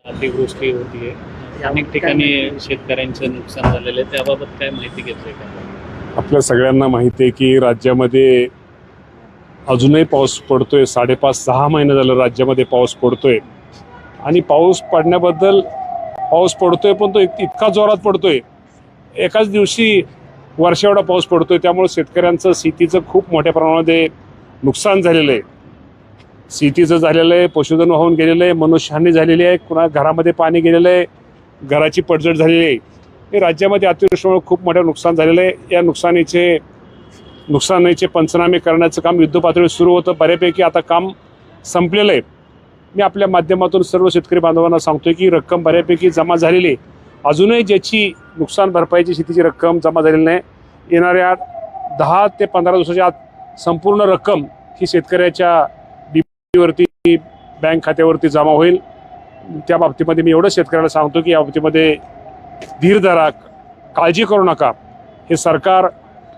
अतिवृष्टी होतीये, अनेक ठिकाणी शेतकऱ्यांचं नुकसान झालेलं आहे, त्याबाबत काय माहिती घेतली का? आपल्या सगळ्यांना माहिती आहे की राज्यामध्ये अजूनही पाऊस पडतोय. 5.5-6 महिने झालं राज्यामध्ये पाऊस पडतोय आणि पाऊस पडण्याबद्दल पाऊस पडतोय, पण तो इतका जोरात पडतोय, एकाच दिवशी वर्षा एवढा पाऊस पडतोय. त्यामुळे शेतकऱ्यांचं शेतीचं खूप मोठ्या प्रमाणामध्ये नुकसान झालेलं आहे. शेतीचं झालेलं आहे, पशुधन वाहून गेलेलं आहे, मनुष्यहानी झालेली आहे, कुणा घरामध्ये पाणी गेलेलं आहे, घराची पडझड झालेली आहे. हे राज्यामध्ये अतिवृष्टीमुळे खूप मोठं नुकसान झालेलं आहे. या नुकसानीचे पंचनामे करण्याचं काम युद्धपातळीवर सुरू होतं. बऱ्यापैकी आता काम संपलेलं आहे. मी आपल्या माध्यमातून सर्व शेतकरी बांधवांना सांगतोय की रक्कम बऱ्यापैकी जमा झालेली आहे. अजूनही ज्याची नुकसान भरपाईची शेतीची रक्कम जमा झालेली नाही, येणाऱ्या 10 ते 15 दिवसाच्या आत संपूर्ण रक्कम ही शेतकऱ्याच्या वरती बँक खात्यावरती जमा होईल. त्या बाबतीमध्ये मी एवढं शेतकऱ्याला सांगतो की या बाबतीमध्ये धीर धरा, काळजी करू नका. हे सरकार,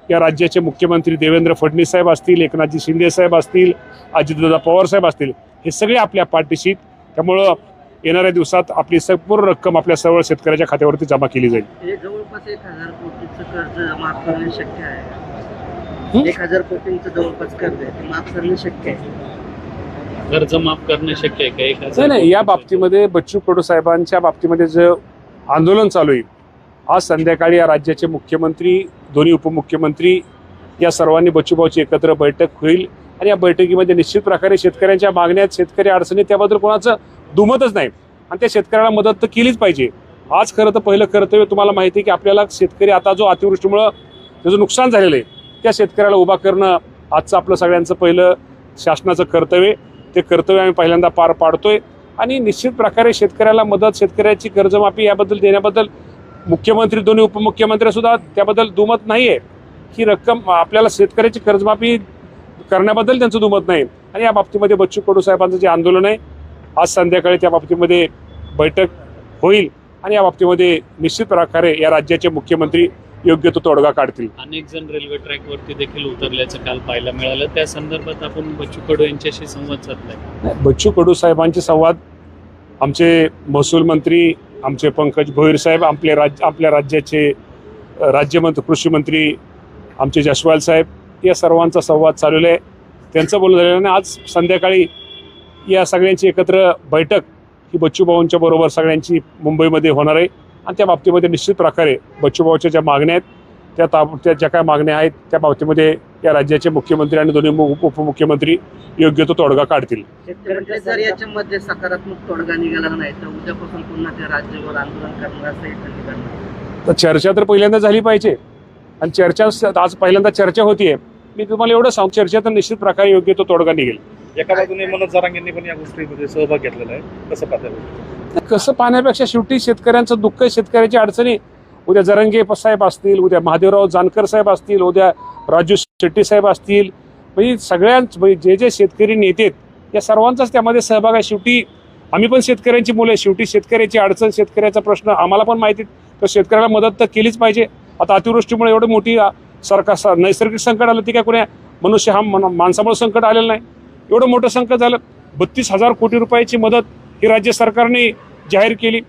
या राज्याचे मुख्यमंत्री देवेंद्र फडणवीस साहेब असतील, एकनाथजी शिंदे साहेब असतील, अजितदादा पवार साहेब असतील, हे सगळे आपल्या पाठीशी. त्यामुळं येणाऱ्या दिवसात आपली संपूर्ण रक्कम आपल्या सर्व शेतकऱ्याच्या खात्यावरती जमा केली जाईल. हे जवळपास 1000 कोटीचं कर्ज माफ करणे शक्य आहे. 1000 कोटींचं जवळपास कर्ज आहे, ते माफ करणे शक्य आहे. कर्ज माफ करणं शक्य आहे का? नाही, या बाबतीमध्ये बच्चू कडू साहेबांच्या बाबतीमध्ये जे आंदोलन चालू आहे, आज संध्याकाळी या राज्याचे मुख्यमंत्री, दोन्ही उपमुख्यमंत्री या सर्वांनी बच्चूभाऊची एकत्र बैठक होईल आणि या बैठकीमध्ये निश्चित प्रकारे शेतकऱ्यांच्या मागण्यात, शेतकरी अडचणी, त्याबद्दल कोणाचं दुमतच नाही आणि त्या शेतकऱ्याला मदत तर केलीच पाहिजे. आज खरं तर पहिलं कर्तव्य, तुम्हाला माहिती आहे की आपल्याला शेतकरी आता जो अतिवृष्टीमुळं त्याचं नुकसान झालेलं आहे, त्या शेतकऱ्याला उभा करणं आजचं आपलं सगळ्यांचं पहिलं शासनाचं कर्तव्य. ते कर्तव्य आम्ही पहिल्यांदा पार पाडतोय आणि निश्चित प्रकारे शेतकऱ्याला मदत, शेतकऱ्याची कर्जमाफी याबद्दल देण्याबद्दल मुख्यमंत्री, दोन्ही उपमुख्यमंत्री सुद्धा त्याबद्दल दुमत नाही आहे. ही रक्कम आपल्याला शेतकऱ्याची कर्जमाफी करण्याबद्दल त्यांचं दुमत नाही. आणि या बाबतीमध्ये बच्चू कडू साहेबांचं जे आंदोलन आहे, आज संध्याकाळी त्या बाबतीमध्ये बैठक होईल आणि या बाबतीमध्ये निश्चित प्रकारे या राज्याचे मुख्यमंत्री योग्य तो तोडगा काढतील. अनेक जण रेल्वे ट्रॅकवरती देखील उतरल्याचं काल पाहायला मिळालं. त्या संदर्भात आपण बच्चू कडू यांच्याशी संवाद साधलाय. बच्चू कडू साहेबांचे संवाद आमचे महसूल मंत्री, आमचे पंकज भोईर साहेब, आपल्या राज्याचे राज्यमंत्री, कृषी मंत्री आमचे जसवाल साहेब, या सर्वांचा संवाद चाललेला आहे. त्यांचं बोलणं झालेलं आहे. आज संध्याकाळी या सगळ्यांची एकत्र बैठक ही बच्चूभाऊंच्या बरोबर सगळ्यांची मुंबईमध्ये होणार आहे आणि त्या बाबतीमध्ये निश्चित प्रकारे बच्चूभाऊच्या ज्या मागण्या आहेत, त्या ज्या काय मागण्या आहेत, त्या बाबतीमध्ये या राज्याचे मुख्यमंत्री आणि दोन्ही उपमुख्यमंत्री योग्य तो तोडगा काढतील. जर याच्यामध्ये सकारात्मक तोडगा निघाला नाही तर उद्यापासून पुन्हा ते राज्यभर आंदोलन करणार असं ठरलं. तर चर्चा तर पहिल्यांदा झाली पाहिजे आणि चर्चा आज पहिल्यांदा चर्चा होतीये. मी तुम्हाला एवढं सांगू, चर्चा तर निश्चित प्रकारे योग्य तो तोडगा निघेल. एका बाजूने मनोज जरांगेंनी पण या गोष्टीमध्ये सहभाग घेतलेला आहे, कसं पाहता? कसं पाहण्यापेक्षा शेवटी शेतकऱ्यांचं दुःख, शेतकऱ्याची अडचणी, उद्या जरांगे साहेब असतील, उद्या महादेवराव जानकर साहेब असतील, उद्या राजू शेट्टी साहेब असतील, म्हणजे जे जे शेतकरी नेते आहेत या सर्वांचाच त्यामध्ये सहभाग आहे. शेवटी आम्ही पण शेतकऱ्यांची मुलं आहे. शेवटी शेतकऱ्याची अडचण, शेतकऱ्याचा प्रश्न आम्हाला पण माहिती आहे, तर शेतकऱ्याला मदत तर केलीच पाहिजे. आता अतिवृष्टीमुळे एवढी मोठी सरकार नैसर्गिक संकट आलं, ती काय कोण्या माणसामुळे संकट आलेलं नाही. एवढं मोठं संकट झालं. 32,000 कोटी रुपयाची मदत ही राज्य सरकारने जाहीर केली.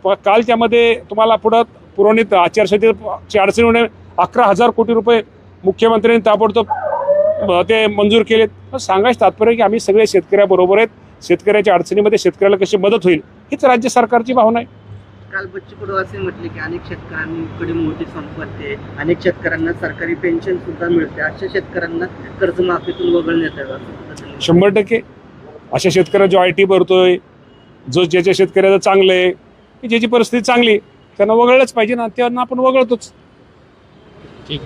काल त्यामध्ये तुम्हाला पुढं पुरवणीत आचारसंहितेची अडचणी होणे 11,000 कोटी रुपये मुख्यमंत्र्यांनी ताबडतोब ते मंजूर केलेत. सांगायचं तात्पर्य की आम्ही सगळे शेतकऱ्याबरोबर आहेत. शेतकऱ्याच्या अडचणीमध्ये शेतकऱ्याला कशी मदत होईल हीच राज्य सरकारची भावना आहे. काल बच्चू कडू असे म्हटले की अनेक शेतकऱ्यांकडे मोठी संपत्ती आहे, अनेक शेतकऱ्यांना सरकारी पेन्शन सुद्धा मिळते, अशा शेतकऱ्यांना कर्जमाफीतून वगळण्यात यावं. 100% अशा शेतकऱ्या जो IT भरतोय, जो ज्याच्या शेतकऱ्याचं चांगलं आहे, की ज्याची परिस्थिती चांगली, त्यांना वगळलंच पाहिजे ना. त्यांना आपण वगळतोच. ठीक.